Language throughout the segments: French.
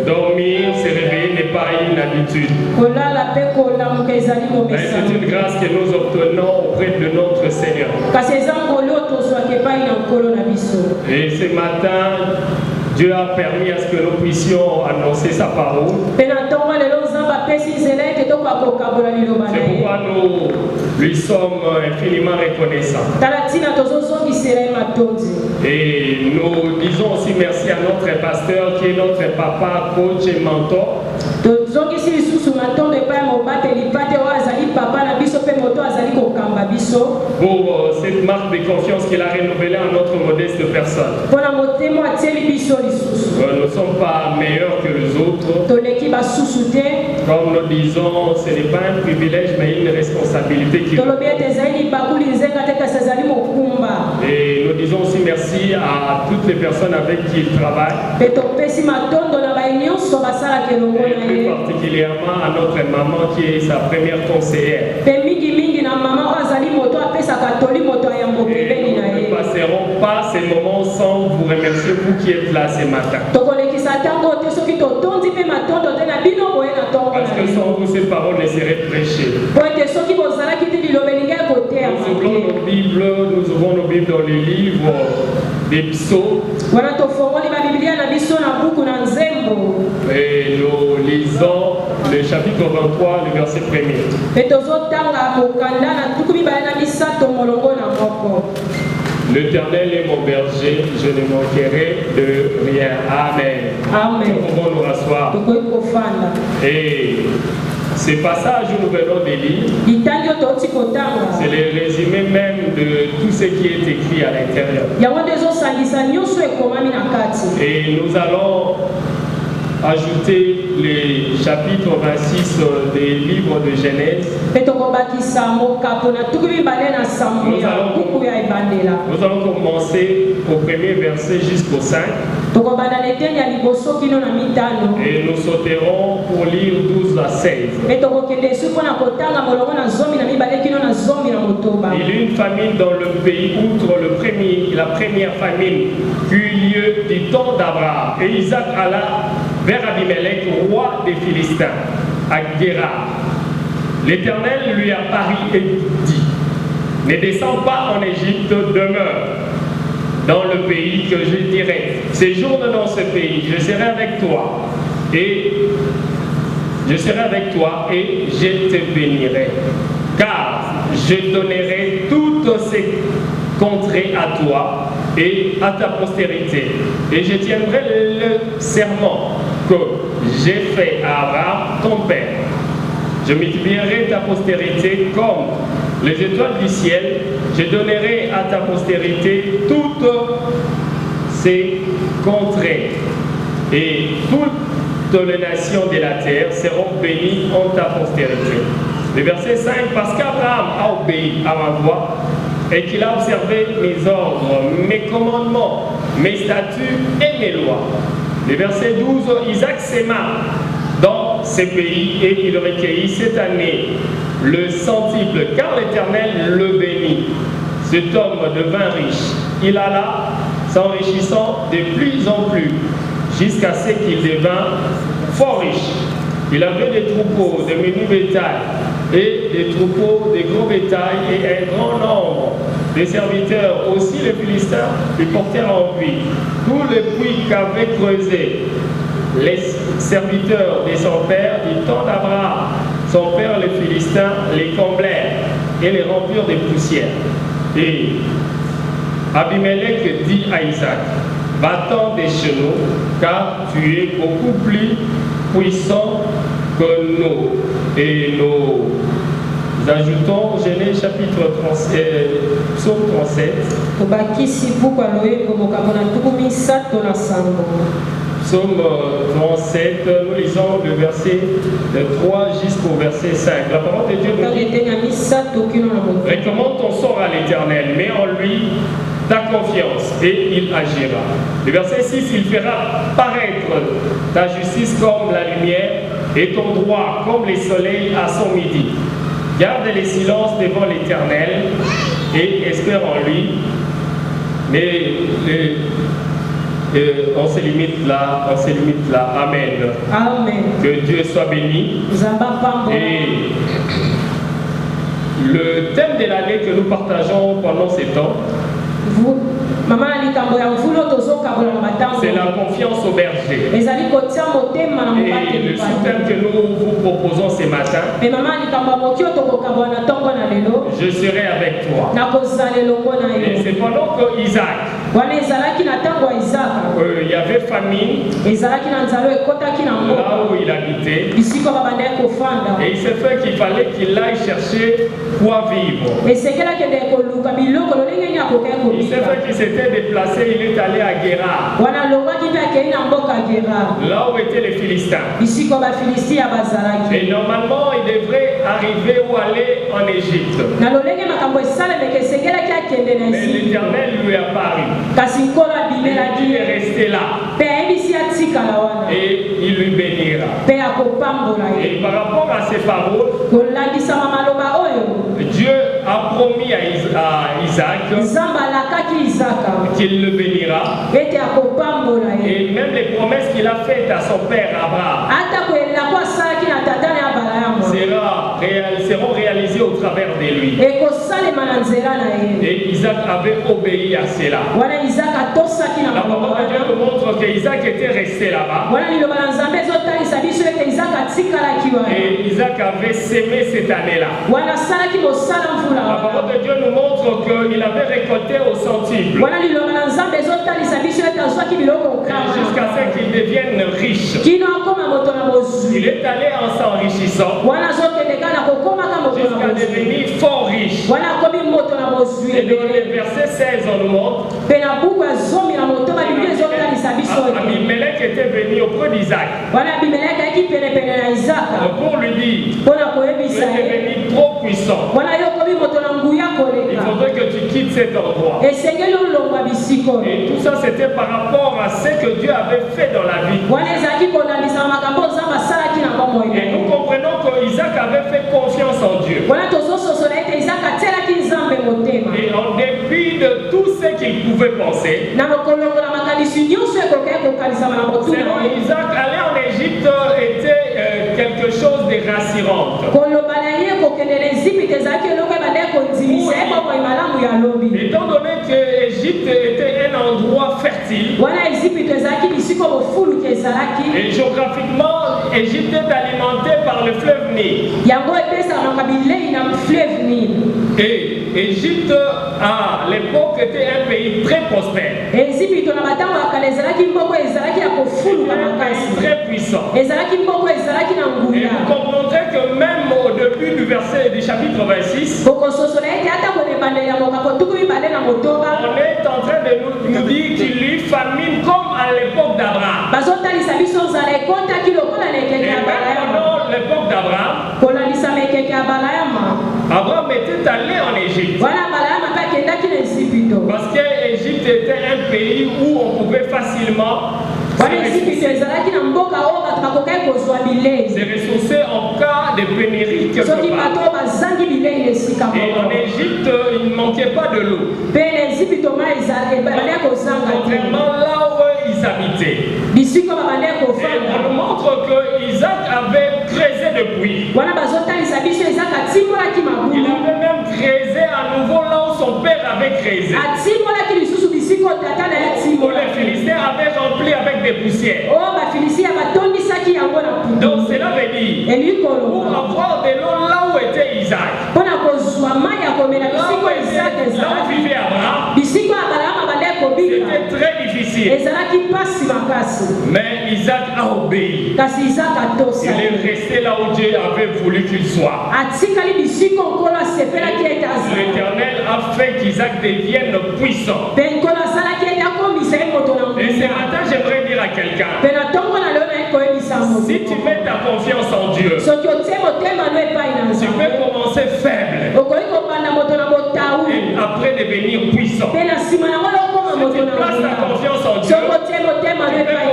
Dormir, se réveiller n'est pas une habitude. c'est une grâce que nous obtenons auprès de notre Seigneur. Et ce matin, Dieu a permis à ce que nous puissions annoncer sa parole. C'est pourquoi nous lui sommes infiniment reconnaissants. Et nous disons aussi merci à notre pasteur qui est notre papa, coach et mentor. Pour cette marque de confiance qu'il a renouvelée en notre modeste personne. Nous ne sommes pas meilleurs que les autres. Comme nous disons, ce n'est pas un privilège mais une responsabilité qui nous incombe. Et nous disons aussi merci à toutes les personnes avec qui il travaille. Et plus particulièrement à notre maman qui est sa première conseillère. Et nous ne passerons pas ces moments sans vous remercier, vous qui êtes là ce matin. Parce que sans vous, ces paroles ne seraient prêchées. Nous ouvrons nos Bibles dans les livres des psaumes. Et nous lisons le chapitre 23, le verset 1er. L'Éternel est mon berger, je ne manquerai de rien. Amen. Amen. Nous pouvons nous rasseoir. Et ces passages où nous venons de lire, c'est le résumé même de tout ce qui est écrit à l'intérieur. Et nous allons ajouter les chapitres 26 des livres de Genèse. Nous allons commencer au premier verset jusqu'au 5. Et nous sauterons pour lire 12 à 16. Il y a eu une famine dans le pays, outre la première famine qui eut lieu du temps d'Abraham. Et Isaac alla vers Abimelech, roi des Philistins, à Guérar. L'Éternel lui apparut et dit: ne descends pas en Égypte, demeure dans le pays que je dirai. Séjourne dans ce pays, je serai avec toi et je te bénirai. Car je donnerai toutes ces contrées à toi et à ta postérité. Et je tiendrai le serment que j'ai fait à Abraham, ton père. Je multiplierai ta postérité comme les étoiles du ciel. Je donnerai à ta postérité toutes ces contrées. Et toutes les nations de la terre seront bénies en ta postérité. Le verset 5, parce qu'Abraham a obéi à ma voix et qu'il a observé mes ordres, mes commandements, mes statuts et mes lois. Le verset 12, Isaac s'aima dans ce pays et il recueillit cette année le centuple, car l'Éternel le bénit. Cet homme devint riche. Il alla s'enrichissant de plus en plus, jusqu'à ce qu'il devint fort riche. Il avait des troupeaux de menus bétail et des troupeaux de gros bétail et un grand nombre de serviteurs. Aussi les Philistins lui portèrent en vie. Tous les puits qu'avaient creusés les serviteurs de son père du temps d'Abraham, son père les Philistins les comblèrent et les remplirent de poussière. Et Abimelech dit à Isaac: va-t'en des chez nous, car tu es beaucoup plus puissant que nous. Et nous ajoutons Genèse chapitre 37, psaume 37. Psaume 37, nous lisons le verset 3 jusqu'au verset 5. La parole de Dieu nous dit: recommande ton sort à l'Éternel, mets en lui ta confiance et il agira. Le verset 6, il fera paraître ta justice comme la lumière et ton droit comme les soleils à son midi. Garde le silence devant l'Éternel et espère en lui. Mais on se limite là, Amen. Amen. Que Dieu soit béni. Et Le thème de l'année que nous partageons pendant ces temps, c'est la confiance au berger. Et le sous-thème que nous vous proposons ce matin, je serai avec toi. Et c'est pendant que Isaac, il y avait famine là où il habitait, et il s'est fait qu'il fallait qu'il aille chercher quoi vivre. Il s'est fait qu'il s'était déplacé, il est allé à Guérar, là où étaient les Philistins. Et normalement, il devrait arriver ou aller en Égypte. Mais l'Éternel lui a paru. Il est resté là. Et il lui bénira. Et par rapport à ces paroles, Dieu a promis à Isaac qu'il le bénira. Et même les promesses qu'il a faites à son père Abraham seront réalisées au travers de lui. Et Isaac avait obéi à cela. La parole de Dieu nous montre qu'Isaac était resté là-bas. Et Isaac avait sémé cette année-là. La parole de Dieu nous montre qu'il avait récolté au centuple. Jusqu'à ce qu'il devienne riche. Il est allé en s'enrichissant jusqu'à devenir fort riche. Et dans le verset 16 on nous montre Abimelech était venu auprès d'Isaac pour lui dire: tu es devenu trop puissant, il faudrait que tu quittes cet endroit. Et tout ça c'était par rapport à ce que Dieu avait fait dans la vie. Et nous comprenons qu'Isaac avait fait confiance en Dieu. Et en dépit de tout ce qu'il pouvait penser, selon Isaac, aller en Égypte était quelque chose de rassurant. Étant donné que l'Égypte était un endroit fertile, et géographiquement, l'Égypte est alimentée par le fleuve Nil. Et l'Égypte, à l'époque, était un pays très prospère. Un pays très puissant. Et vous comprendrez que même au début du verset du chapitre 26, on est en train de nous dire qu'il y eut famine comme à l'époque d'Abraham. Et même pendant l'époque d'Abraham, Abraham était allé en Égypte. Parce que l'Égypte était un pays où on pouvait facilement se ressourcer en cas de pénurie quelque part. Et en Égypte, il ne manquait pas de l'eau. Contrairement là où ils habitaient. Et on nous montre que Isaac avait creusé le puits. Il avait même creusé à nouveau là où son père avait creusé. Où les Philistins avaient rempli avec des poussières. Donc cela veut dire, pour avoir de l'eau là où était Isaac, là où vivait Abraham, c'était très difficile. Mais Isaac a obéi. Il est resté là où Dieu avait voulu qu'il soit. L'Éternel a fait qu'Isaac devienne puissant. Et ce matin, j'aimerais dire à quelqu'un, si tu mets ta confiance en Dieu, tu peux commencer faible et après devenir puissant. Si tu places ta confiance en Dieu, tu peux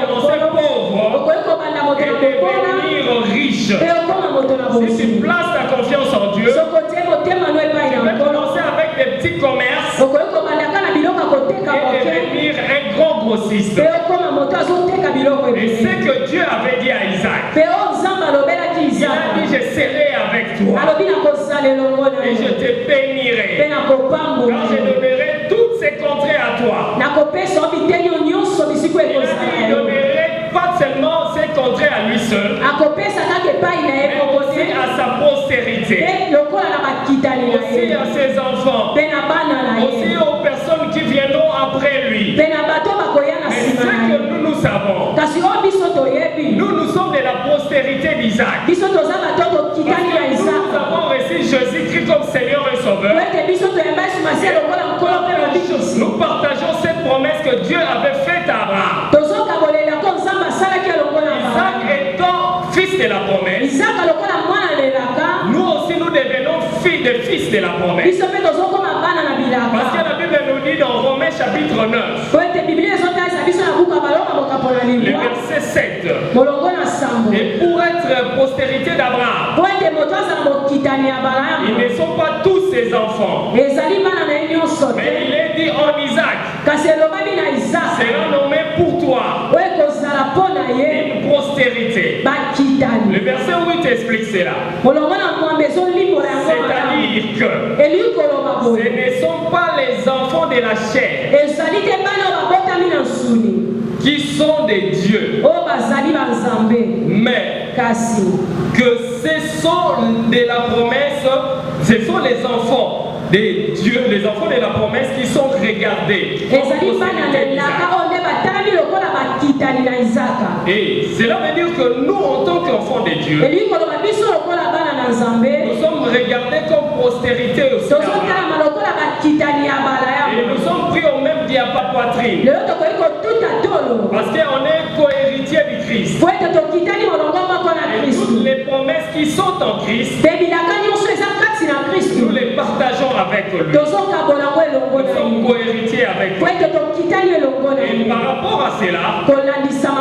commencer pauvre et devenir riche. Si tu places ta confiance en Dieu, tu peux commencer avec des petits commerces et devenir un grand grossiste. Et ce que Dieu avait dit à Isaac, Il a dit, je serai avec toi. Et je te bénirai. Quand je donnerai toutes ces contrées à toi. Il donnerait pas seulement ses contrées à lui seul, mais aussi à sa postérité, aussi à ses enfants, aussi aux personnes qui viendront après lui. Mais ce que nous savons, nous sommes de la postérité d'Isaac. Parce que nous avons reçu Jésus-Christ comme Seigneur et Sauveur. Nous partageons cette promesse que Dieu avait faite à Abraham. Isaac étant fils de la promesse, nous aussi nous devenons des fils de la promesse. Parce que la Bible nous dit dans Romains chapitre 9, le verset 7, et pour être postérité d'Abraham, ils ne sont pas tous ses enfants, mais il est dit en Isaac, sera nommé pour toi une postérité. Le verset 8 explique cela. C'est-à-dire que ce ne sont pas les enfants de la chair qui sont des dieux, mais que ce sont de la promesse, ce sont les enfants des dieux, les enfants de la promesse qui sont regardés. Et cela veut dire que nous, en tant qu'enfants de Dieu, nous sommes regardés comme postérité aussi. Et nous sommes pris au même diapason poitrine. Parce qu'on est co-héritier du Christ. Et toutes les promesses qui sont en Christ, nous les partageons avec lui. Nous sommes co-héritiers avec lui. Et par rapport à cela, Isaac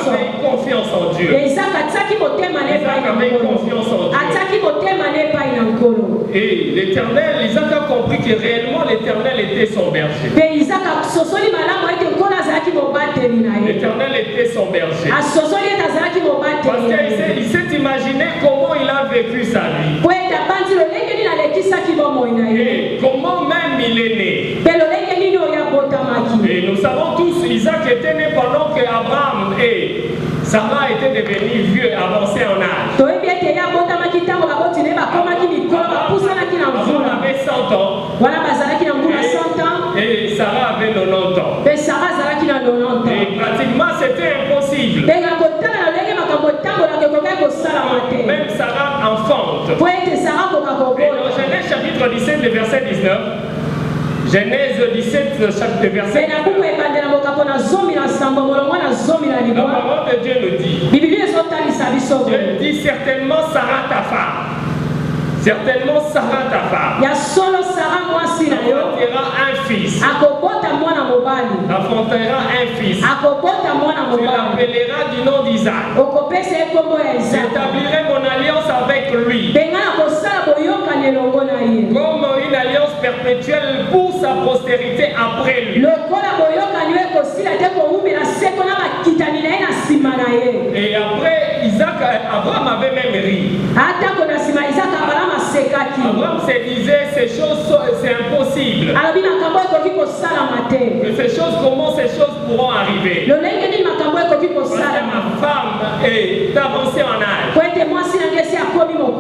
avait confiance en Dieu. Isaac avait confiance en Dieu. Et l'Éternel, Isaac a compris que réellement l'Éternel était son berger. L'Éternel était son berger. Parce qu'il s'est imaginé comment il a vécu sa vie. Et comment même il est né. Et nous savons tous, Isaac était né pendant que Abraham et Sarah étaient devenus vieux, avancés en âge. Abraham avait 100 ans. Et Sarah avait 90 ans. Et pratiquement c'était impossible. Même Sarah enfante. Et dans Genèse chapitre 17, le verset 19, Genèse 17, chapitre verset 19, la parole de Dieu nous dit, Dieu dit certainement Sarah ta femme. Certainement Sarah ta femme enfantera un fils. Enfantera un fils. Tu l'appelleras du nom d'Isaac. J'établirai mon alliance avec lui comme une alliance perpétuelle pour sa postérité après lui. Et après Abraham avait même ri. Abraham se disait ces choses c'est impossible. Mais ces choses, comment ces choses pourront arriver? Parce que ma femme est avancée en âge.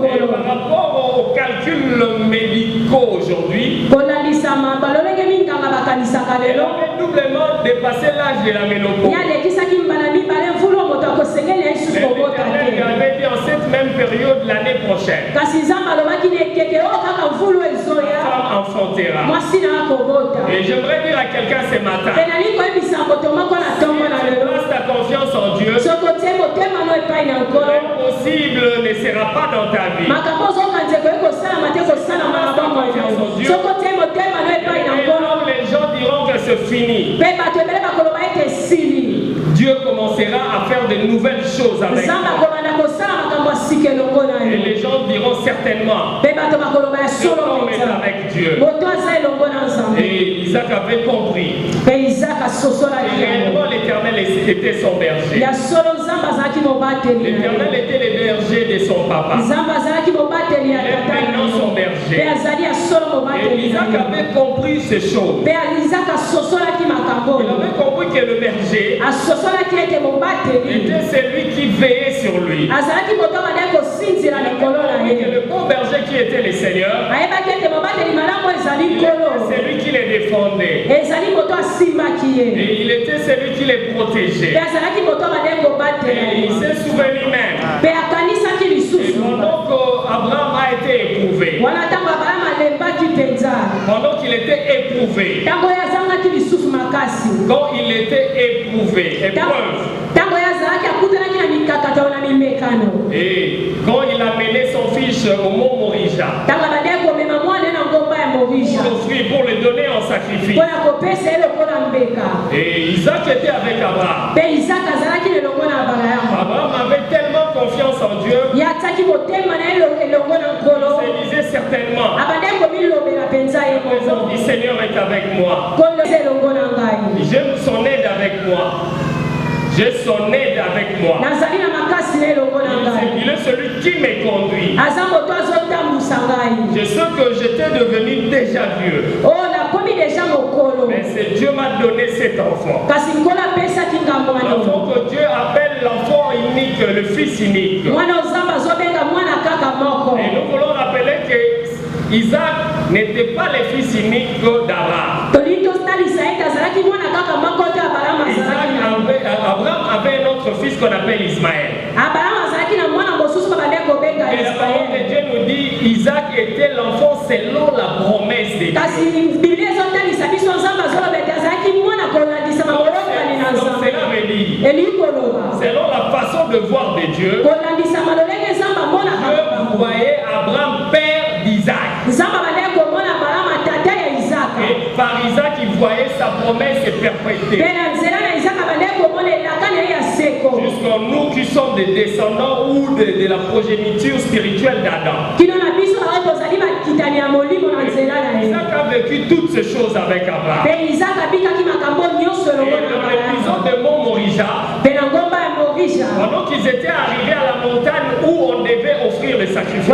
Et par rapport aux calculs médicaux aujourd'hui, elle avait doublement dépassé l'âge de la ménopause. L'Éternel avait dit en cette même période l'année prochaine, femme enfantera. Et j'aimerais dire à quelqu'un ce matin, place ta confiance en Dieu, l'impossible ne sera pas dans ta vie. Les gens diront que c'est fini. Dieu commencera à faire de nouvelles choses avec toi. Et les gens diront certainement, l'homme est avec Dieu. Et Isaac avait compris. Et réellement l'Éternel est était son berger. L'Éternel était le berger de son papa. Il est maintenant son berger. Et Isaac avait compris ces choses. Il avait compris que le berger était celui qui veillait sur lui. Il avait compris que le bon berger qui était le Seigneur, c'est lui qui les défendait. Et il était celui qui les protégeait. Et il s'est souvenu même. Et pendant qu'Abraham a été éprouvé, pendant qu'il était éprouvé, quand il était éprouvé, épreuve, et quand il a mené son fils au mont Morija, pour le donner en sacrifice, et Isaac était avec Abraham. Abraham avait tellement confiance en Dieu, il se disait certainement, la présence du Seigneur est avec moi. J'ai son aide avec moi. J'ai son aide avec moi. Il est celui qui me conduit. Je sais que j'étais devenu déjà vieux. Mais c'est Dieu m'a donné cet enfant. L'enfant que Dieu appelle l'enfant unique, le fils unique. Et nous voulons rappeler que Isaac n'était pas le fils unique d'Abraham. Abraham avait un autre fils qu'on appelle Ismaël. Et la parole de Dieu nous dit Isaac était l'enfant selon la promesse de Dieu. Donc cela veut dire, selon la façon de voir de Dieu, Dieu voyait Abraham père d'Isaac. Et par Isaac, il voyait sa promesse se perpétuer. Jusqu'à nous qui sommes des descendants ou de la progéniture spirituelle d'Adam. Isaac a vécu toutes ces choses avec Abraham. Et dans l'épisode de Mont Morija, pendant qu'ils étaient arrivés à la montagne où on devait offrir le sacrifice,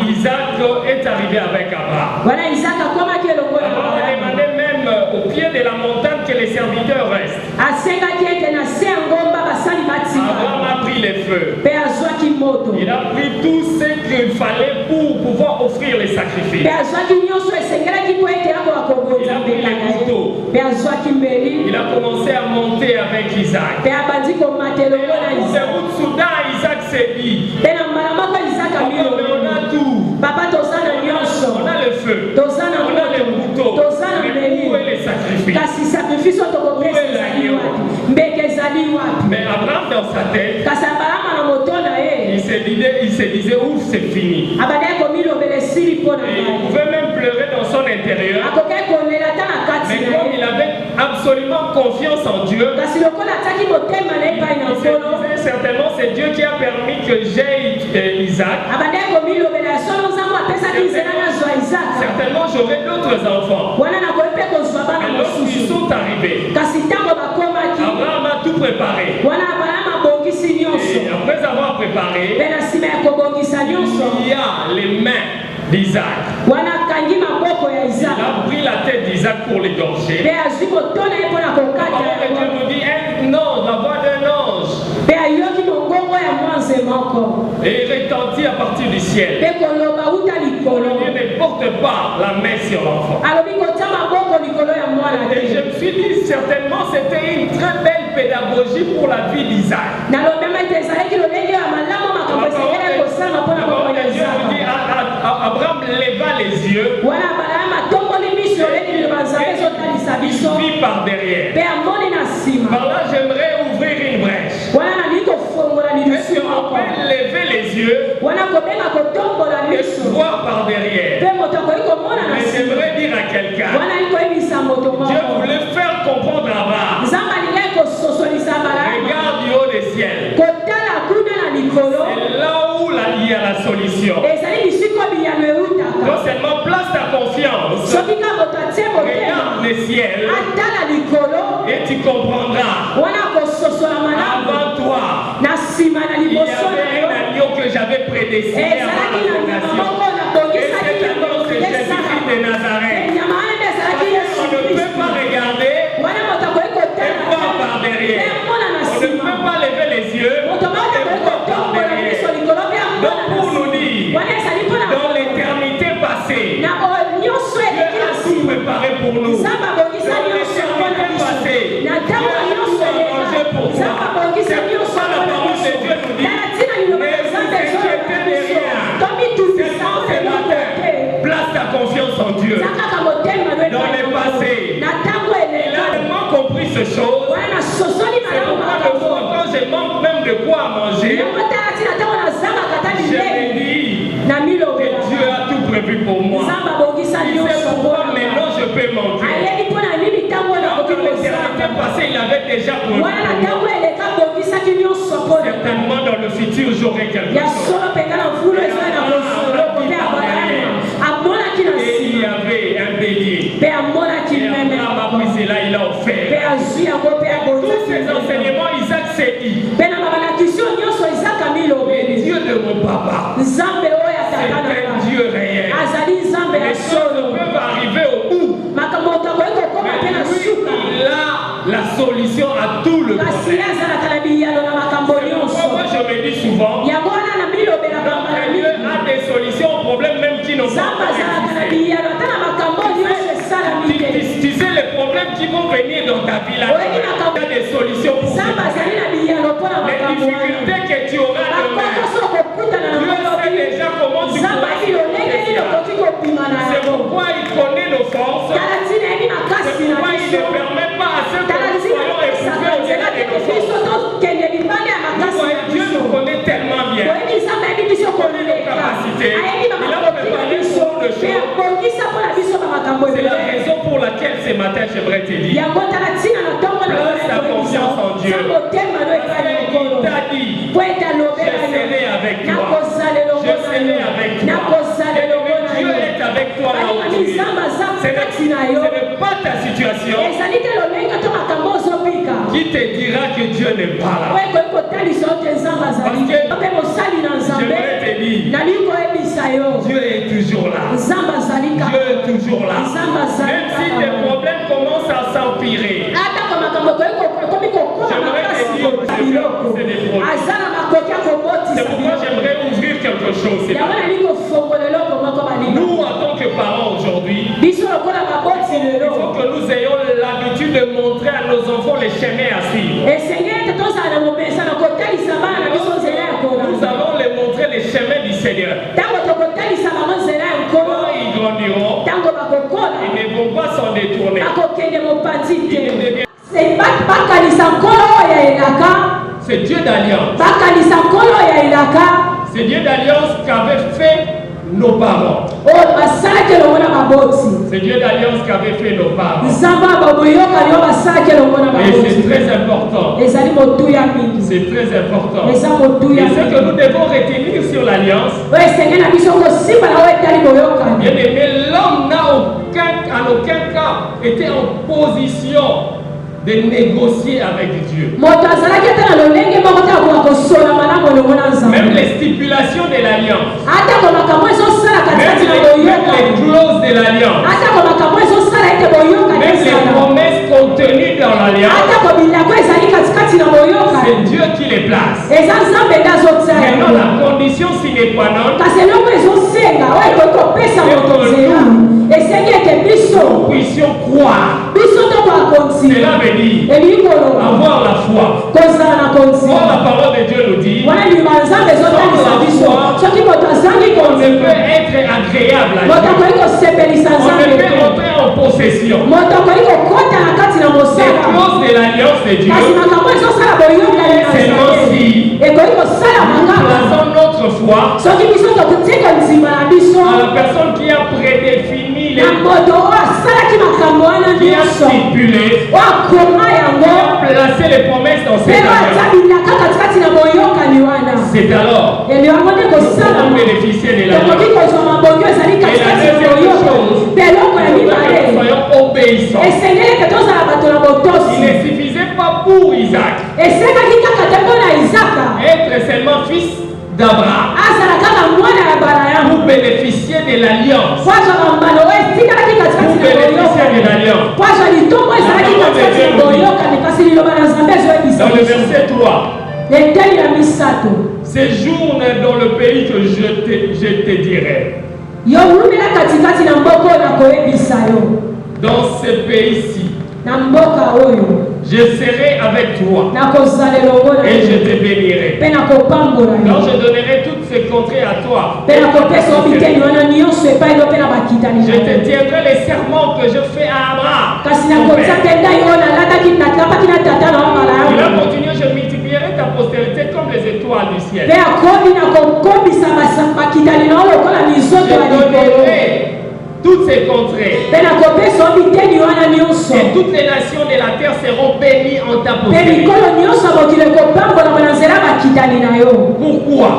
Isaac est arrivé avec Abraham. Abraham demandait même au pied de la montagne que les serviteurs restent. Abraham a pris les feux. Il a pris tout ce qu'il fallait pour pouvoir offrir les sacrifices. Il a pris les couteaux. Il a commencé à monter avec Isaac. Et en route soudain, Isaac s'est dit, Papa, mais on a tout. On a le feu. On a les couteaux. Mais où est les sacrifices? Où est l'agneau? Mais Abraham dans sa tête, il se disait ouf, c'est fini. Et il pouvait même pleurer dans son intérieur. Mais comme il avait absolument confiance en Dieu, il se disait certainement c'est Dieu qui a permis que j'aie Isaac. Certainement j'aurai d'autres enfants. Mais lorsqu'ils sont arrivés, Abraham a tout préparé. Et après avoir préparé, il y a les mains d'Isaac. Il a pris la tête d'Isaac pour l'égorger. La parole de Dieu nous dit un ange, la voix d'un ange. Et il retentit à partir du ciel. Dieu ne porte pas la main sur l'enfant. Et je me suis dit certainement c'était une très belle pédagogie pour la vie d'Isaac. La parole de Dieu nous dit Abraham leva les yeux. Il vit par derrière. Par là j'aimerais ouvrir une brèche. Est-ce qu'on peut lever les yeux et voir par derrière? Mais j'aimerais dire à quelqu'un, Dieu voulait faire comprendre à Abraham, regarde du haut des ciels. C'est là où il y a la solution. Non seulement place ta confiance, regarde les ciels il y avait un agneau que j'avais prédestiné avant la fondation. Et cet agneau, c'est Jésus-Christ de Nazareth. On ne peut pas regarder et voir par derrière. On ne peut pas lever les yeux et voir par derrière. Donc pour nous dire, dans l'éternité passée, Dieu a tout préparé pour nous. Dans l'éternité passée, Dieu a tout arrangé pour toi. C'est pourquoi la parole de Dieu nous dit, ne vous inquiétez de rien. Seulement ce matin, place ta confiance en Dieu. Dans le passé, il a tellement compris ces choses. C'est pourquoi le soir, quand je manque même de quoi manger, je me dis que Dieu a tout prévu pour moi. Il sait pourquoi maintenant je peux manquer. Dans l'éternité passée, il avait déjà prévu pour moi. Certainement dans le futur, j'aurai quelque chose. Et il y avait un bélier. Et Abraham a pris cela, il a offert. Tous ces enseignements, Isaac s'est dit. Mais Dieu de mon papa, c'est un Dieu réel. Les choses peuvent arriver au bout. Mais lui, il a la solution à tout le problème. Moi, je me dis souvent, notre Dieu a des solutions aux problèmes même qui n'ont pas existé. Tu sais les problèmes qui vont venir dans ta vie là, il y a des solutions pour ça. Les difficultés que tu auras demain, Dieu sait déjà comment tu pourras. C'est pourquoi il connaît nos forces. C'est pourquoi il ne permet pas à ceux que nous soyons éprouvés au-delà de nos forces. Vous voyez, Dieu nous connaît tellement bien. Il connaît nos capacités. Il a préparé beaucoup de choses. C'est la raison pour laquelle ce matin j'aimerais te dire, place ta confiance en Dieu. Il t'a dit, je serai avec toi. Je serai avec toi. Et Dieu est avec toi là où tu es. Ce n'est pas ta situation qui te dira que Dieu n'est pas là. Parce que j'aimerais te dire, Dieu est toujours là. Dieu est toujours là. Même si tes problèmes commencent à s'empirer, j'aimerais te dire que c'est des problèmes. C'est pourquoi j'aimerais ouvrir quelque chose. Nous, en tant que parents aujourd'hui, il faut que nous ayons l'habitude de montrer à nos enfants les chemins à suivre. Nous allons les montrer les chemins du Seigneur. Quand ils grandiront, ils ne vont pas s'en détourner. C'est Dieu d'alliance. C'est Dieu d'alliance qu'avait fait nos parents. C'est Dieu d'alliance qu'avait fait nos parents. Et c'est très important. C'est très important. Et ce que nous devons retenir sur l'alliance, bien aimé, l'homme n'a en aucun cas été en position de négocier avec Dieu. Même les stipulations de l'alliance, même les clauses de l'alliance, même les promesses contenues dans l'alliance, c'est Dieu qui les place. Maintenant, la condition sine qua non, nous puissions croire. Cela veut dire avoir la foi. Or, la parole de Dieu nous dit, sans la foi, on ne peut être agréable à Dieu. On ne peut entrer en possession. Les clauses de l'alliance de Dieu, seulement si nous plaçons notre foi à la personne qui a prédéfini les qui a stipulé, qui a placé les promesses dans cette alliance. C'est alors que nous allons bénéficier de l'alliance. Et la deuxième chose, nous soyons obéissants. Il ne suffisait pas pour Isaac être d'Abraham pour bénéficier de l'alliance. Pour bénéficier de l'alliance. Dans le verset 3. Séjourne dans le pays que je te dirai. Dans ce pays-ci, je serai avec toi et je te bénirai. Quand je donnerai toutes ces contrées à toi, je te tiendrai les serments que je fais à Abraham. Il a continué, je multiplierai ta postérité comme les étoiles du ciel. Je donnerai toutes ces contrées. Et toutes les nations de la terre seront bénies en ta postérité. Pourquoi?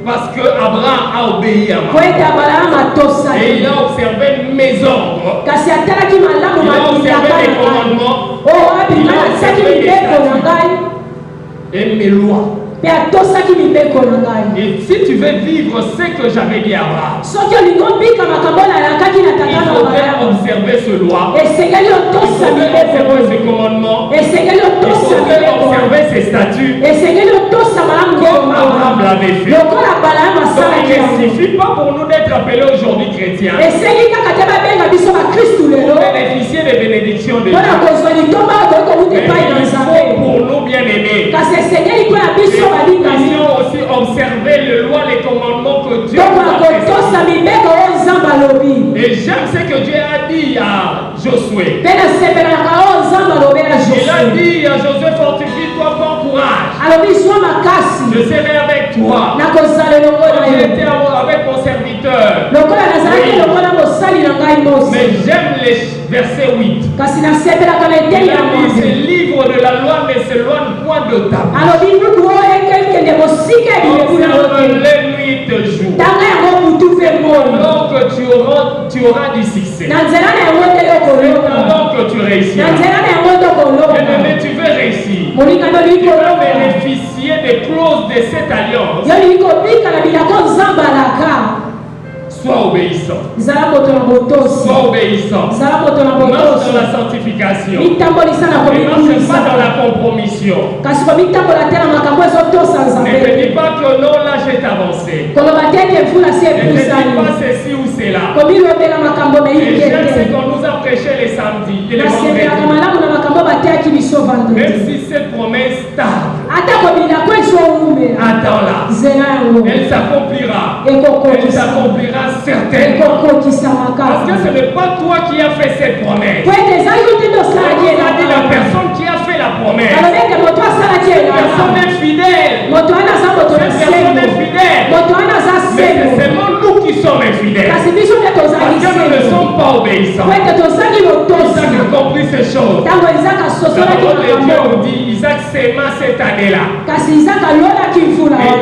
Parce que Abraham a obéi à moi. Et il a observé mes ordres. Il a observé mes commandements. Il a observé mes statuts et mes lois. Et si tu veux vivre ce que j'avais dit à Abraham, il faudrait observer ce loi, il faudrait observer ce commandement, il faudrait observer ses statuts, comme Abraham l'avait fait. Donc il ne suffit pas pour nous d'être appelés aujourd'hui chrétiens, pour bénéficier des bénédictions de Dieu. Mais il faut pour nous bien aimés. Nous puissions aussi observer les lois, les commandements que Dieu nous a prescrits. Et j'aime ce que Dieu a dit à Josué. Il a dit à Josué, fortifie-toi, prends courage. Je serai avec toi. Il était avec mon serviteur. Mais j'aime les versets 8. Il a dit, ce livre de la loi ne s'éloigne point de ta bouche. Observe-le nuit et jour. Alors que tu auras du succès. C'est alors que tu réussiras. Bien-aimé, tu veux réussir. Tu veux bénéficier des clauses de cette alliance. Sois obéissant. Sois obéissant. Marche dans la sanctification. Ne marche pas dans la compromission. Ne te dis pas que non, là j'ai avancé. Ne te dis pas ceci ou cela. Et j'aime ce qu'on nous a prêché les samedis et les vendredis. Même si cette promesse tarde, attends-la. Elle s'accomplira. Elle s'accomplira certainement. Parce que ce n'est pas toi qui as fait cette promesse. On a dit la personne qui a fait la promesse. Cette personne est fidèle. Cette personne est fidèle. Mais c'est seulement nous qui sommes infidèles. Parce que nous ne sommes pas obéissants. Isaac a compris ces choses. La parole de Dieu nous dit, Isaac s'aima cette année-là. Et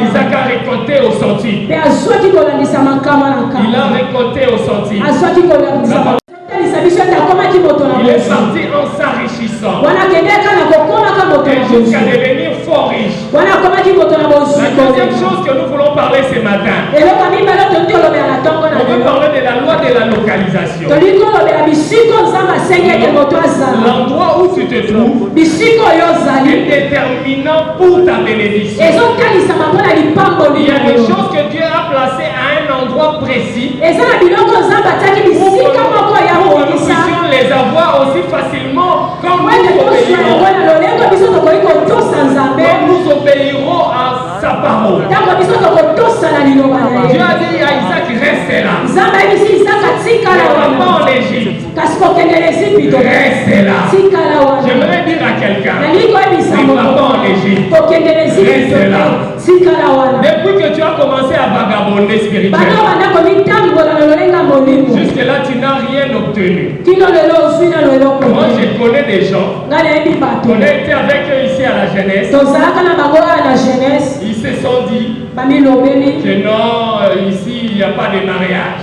Isaac a récolté au centime. Il a récolté au centime. Il est parti en s'enrichissant et jusqu'à devenir fort riche. La deuxième chose que nous voulons parler ce matin, on veut parler de la loi de la localisation. L'endroit où tu te trouves est déterminant pour ta bénédiction. Il y a des choses que Dieu a placées à un endroit précis pour que nous puissions les avoir aussi facilement comme nous obéirons à sa parole. Dieu a dit à Isaac, reste là. Ne va pas en Égypte. Reste là. J'aimerais dire à quelqu'un, ne va pas en Égypte. Reste là. Depuis que tu as commencé à vagabonder spirituellement, jusque là tu n'as rien obtenu. Moi je connais des gens, on a été avec eux ici à la jeunesse. Ils se sont dit que non, ici il n'y a pas de mariage.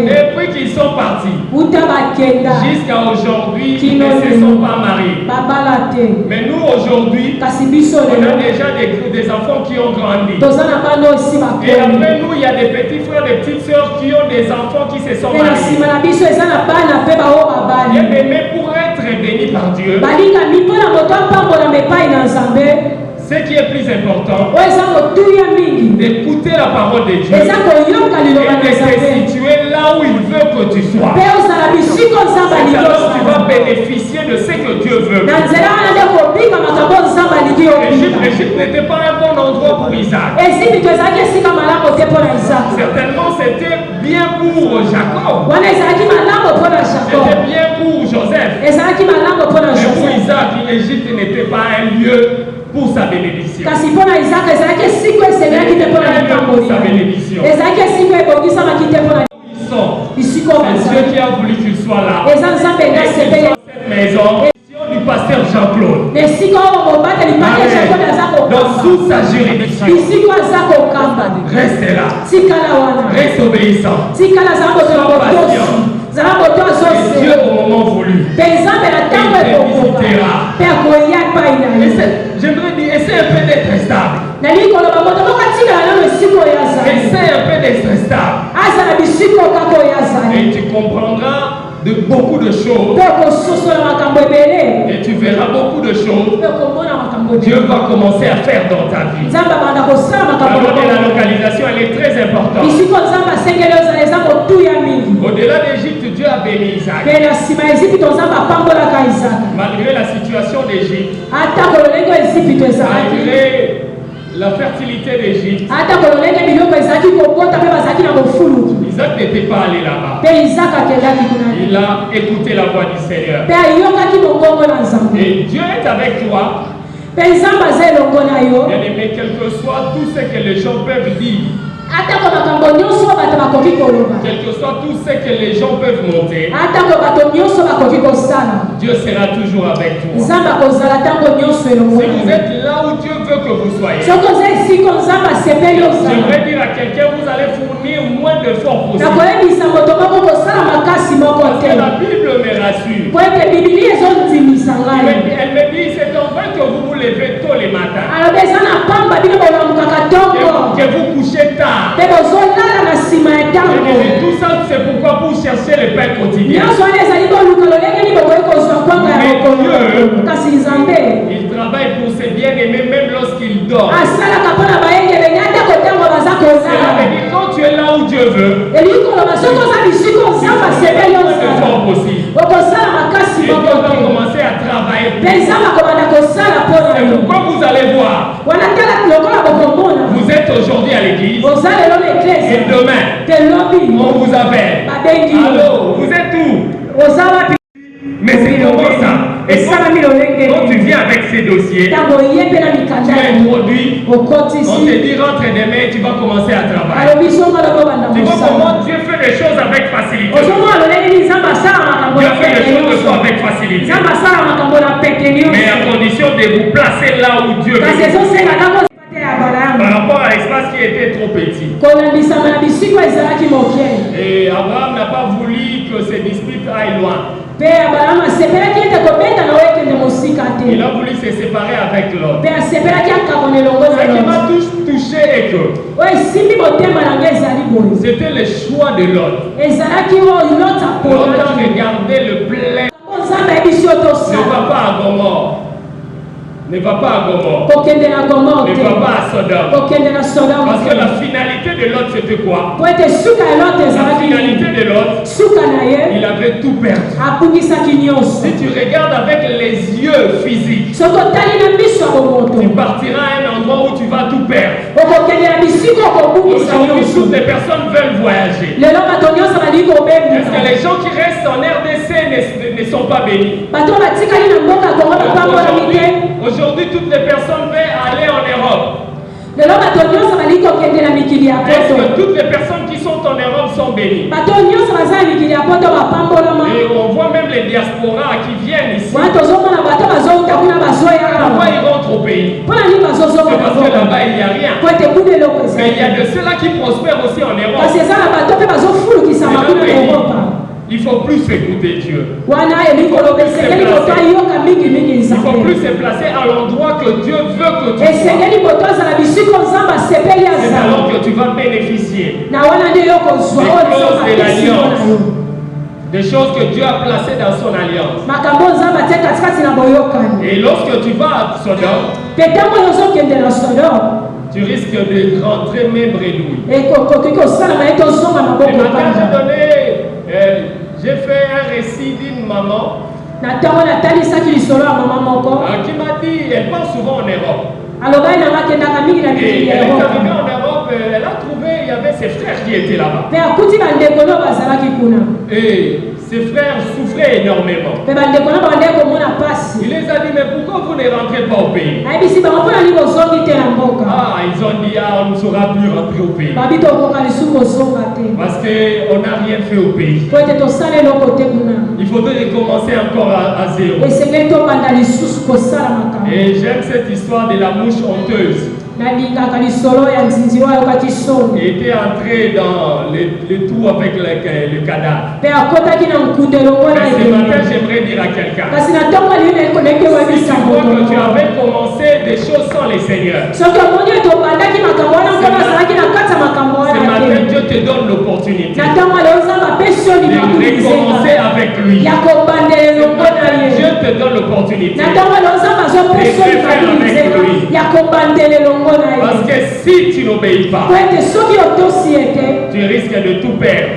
Et puis qu'ils sont partis, jusqu'à aujourd'hui, ils ne se sont pas mariés. Mais nous aujourd'hui, on a déjà des enfants qui ont grandi. Et après nous, il y a des petits frères, des petites sœurs qui ont des enfants qui se sont mariés. Mais pour être béni par Dieu, ce qui est plus important, d'écouter la parole de Dieu et de te situer là où il veut que tu sois. Alors tu vas bénéficier de ce que Dieu veut. L'Égypte n'était pas un bon endroit pour Isaac. Certainement c'était bien pour Jacob. C'était bien pour Joseph. Mais pour Isaac, l'Égypte n'était pas un lieu pour sa bénédiction. Pour sa bénédiction. C'est Dieu qui a voulu qu'il soit là. Et qu'il soit cette maison du pasteur Jean-Claude. Dans toute sa juridiction. Reste là. Reste obéissant. Sois patient. Et Dieu au moment voulu. Il te visitera. J'aimerais dire, essaie un peu d'être stable. Essaie un peu d'être stable. Et tu comprendras de beaucoup de choses. Et tu verras beaucoup de choses. Dieu va commencer à faire dans ta vie. La localisation, elle est très importante. Au-delà d'Égypte, Dieu a béni Isaac. Malgré la situation d'Égypte, malgré la fertilité d'Égypte, Isaac n'était pas allé là-bas. Il a écouté la voix du Seigneur. Et Dieu est avec toi. Bien-aimé, quel que soit tout ce que les gens peuvent dire, quel que soit tout ce que les gens peuvent monter, Dieu sera toujours avec toi. Si vous êtes là où Dieu veut que vous soyez, j'aimerais dire à quelqu'un, vous allez fournir moins d'efforts possible. Parce que la Bible me rassure. Elle me dit, c'est en vrai que vous vous levez tôt les matins, que vous couchez tard. Et tout ça, c'est pourquoi vous cherchez le pain quotidien. Mais Dieu, il travaille pour ses bien-aimés même lorsqu'il dort. Cela veut dire quand tu es là où Dieu veut, tu fais le moins d'efforts possible. Et Dieu va commencer à travailler. C'est pourquoi vous allez voir. Vous êtes aujourd'hui à l'église. Et demain, on vous appelle. Allô, vous êtes où? Mais c'est comment ça? Et quand tu viens avec ces dossiers, tu es introduit, on te dit rentre demain et tu vas commencer à travailler. Tu vois comment Dieu fait les choses avec facilité. Dieu fait les choses de soi avec facilité. Mais à condition de vous placer là où Dieu veut. Par rapport à l'espace qui était trop petit. Et Abraham n'a pas voulu que ces disputes aillent loin. Il a voulu se séparer avec l'autre. Ce qui m'a touché est que c'était le choix de l'autre. L'autre a regardé le plein. Ne va pas à Gomorrhe. Ne va pas à Gomorrhe. Ne va pas à Sodome. Parce que la finalité de l'autre, c'était quoi? La finalité de l'autre, il avait tout perdu. Si tu regardes avec les yeux physiques, tu partiras à un endroit où tu vas tout perdre. Aujourd'hui, toutes les personnes veulent voyager. Est-ce que les gens qui restent en RDC ne sont pas bénis? Aujourd'hui, toutes les personnes veulent aller en Europe. Est-ce que toutes les personnes qui sont en Europe sont bénies? Et on voit même les diasporas qui viennent ici. Pourquoi ils rentrent au pays? C'est parce que là-bas Mais il y a de ceux-là qui prospèrent aussi en Europe. Parce que ça la bateau pe bazofulu ki sama kuna Europe. Il faut plus écouter Dieu. Il faut plus se placer à l'endroit que Dieu veut que tu sois. C'est alors que tu vas bénéficier des clauses de l'alliance, des choses que Dieu a placées dans son alliance. Et lorsque tu vas à Sodome, tu risques de rentrer même bredouille. Et maintenant, j'ai fait un récit d'une maman qui m'a dit, elle part souvent en Europe. Et elle est arrivée en Europe, elle a trouvé, il y avait ses frères qui étaient là-bas. Et ses frères souffraient énormément. Il les a dit, mais pourquoi vous ne rentrez pas au pays? Ah, ils ont dit, ah, on ne saura plus rentrer au pays. Parce qu'on n'a rien fait au pays. Il faudrait recommencer encore à zéro. Et j'aime cette histoire de la mouche honteuse. Il était entré dans le trou avec le cadavre. Mais ce matin, j'aimerais dire à quelqu'un, si tu vois que tu avais commencé des choses sans les seigneurs, ce matin, Dieu te donne l'opportunité de recommencer avec lui. Dieu te donne l'opportunité de faire avec lui. Parce que si tu n'obéis pas, tu risques de tout perdre.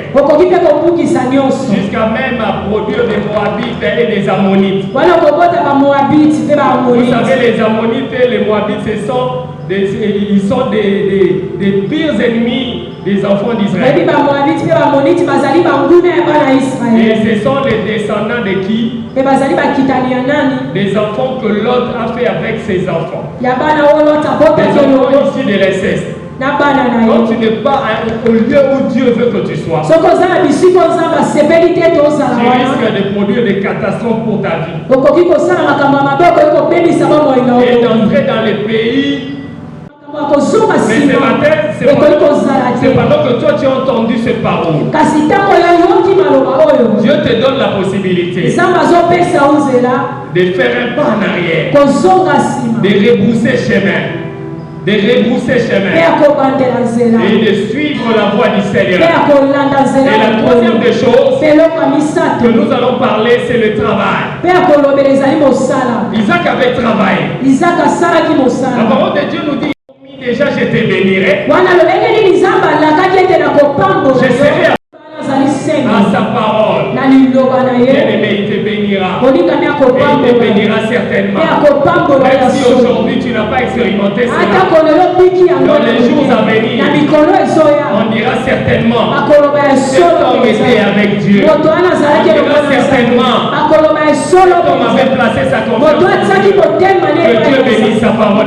Jusqu'à même à produire des Moabites et des Ammonites. Vous savez, les Ammonites et les Moabites, ils sont des pires ennemis des enfants d'Israël. Et ce sont les descendants de qui? Des enfants que Lot a fait avec ses enfants. Des enfants ici de l'inceste. Quand tu n'es pas au lieu où Dieu veut que tu sois, tu risques de produire des catastrophes pour ta vie. Et d'entrer dans les pays. Mais ce matin, c'est pendant que toi tu as entendu cette parole. Dieu te donne la possibilité de faire un pas en arrière, de rebrousser chemin. Et de suivre la voie du Seigneur. Et la troisième des choses que nous allons parler, c'est le travail. Isaac avait travaillé. La parole de Dieu nous dit, déjà je te bénirai. Je serai à sa parole. Bien-aimé, il te bénira. Et il te bénira certainement. Même si aujourd'hui tu n'as pas expérimenté cela, dans les jours à venir, on dira certainement cet homme était avec Dieu. On dira certainement cet homme avait placé sa confiance en Dieu. Que Dieu bénisse sa parole.